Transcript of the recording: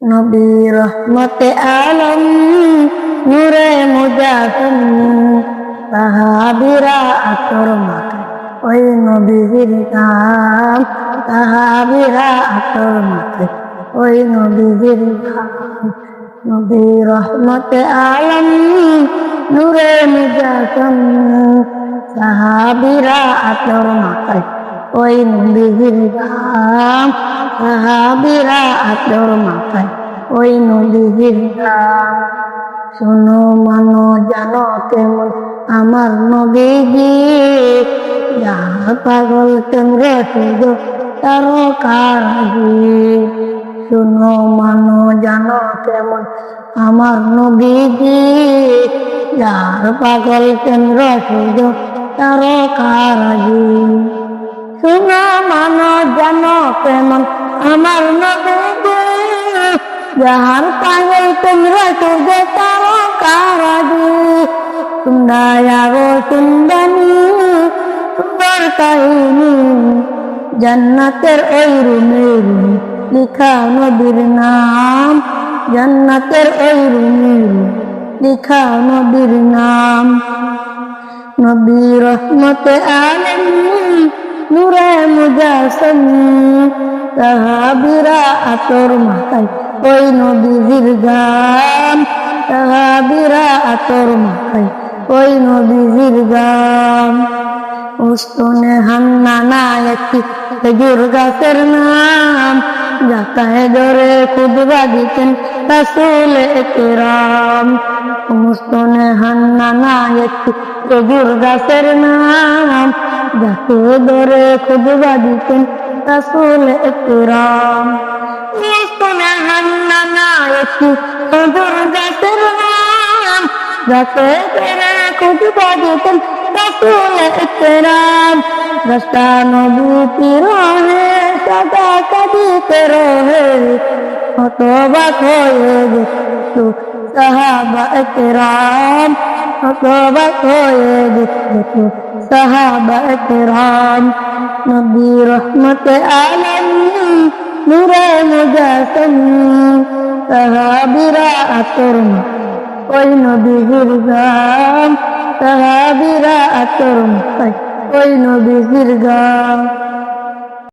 নবী রহমতে আলম নূরে মুজাসম সাহাবীরা আতর মাখে ওই নবীর নাম। সাহাবীরা আতর মাখে ওই নবীর নাম। নবী রহমতে আলম নূরে মুজাসম সাহাবীরা আতর মাখে ওই নবীর নাম। সাহাবীরা আতর মাখায় ওই নবীর নাম। শোনো মানো জানো কেমন আমার নবীজি, যার পাগল তোমরা শুধু তারও কারাজি। শোনো মানো জানো কেমন আমার নবীজি, যার পাগল তোমরা শুধু তারও কারাজি। শোনো মানো জানো কেমন আমার নবীজি, যাহার পাগল তোমরা শুধু তারও কারাজি। তোমরা আরো শুনবানি সুন্দর কাহিনী, জান্নাতের ওই রুমে লিখা নবীর নাম। জান্নাতের ওই রুমে লিখা নবীর নাম। নবী রহমতে আলম নূরে মুজাসম সাহাবীরা আতর মাখায় ওই নবীর গান। সাহাবীরা আতর মাখায় ওই নবীর গান। উস্তনে হান্নানা একটি খেজুর গাছের নাম, যাকায় ধরে খুতবা দিতেন রাসূল একরাম। উস্তনে হান্নানা একটি খেজুর গাছের নাম, যাকে ধরে খুতবা দিতেন রাসূল একরাম। উস্তনে হান্নানা একটি খেজুর গাছের নাম, যাকে ধরে খুতবা দিতেন রাসূল একরাম। রাস্তা নবী রহে সদা কাঁদিতে রহে, হতবাক হয়ে দেখতো সাহাবা একরাম। হতবাক হয়ে দেখতো সাহাবা একরাম। নবী রহমতে আলম নূরে মুজাসম সাহাবীরা আতর মাখায় ওই নবীর গান। সাহাবীরা আতর মাখায় ওই নবীর গান।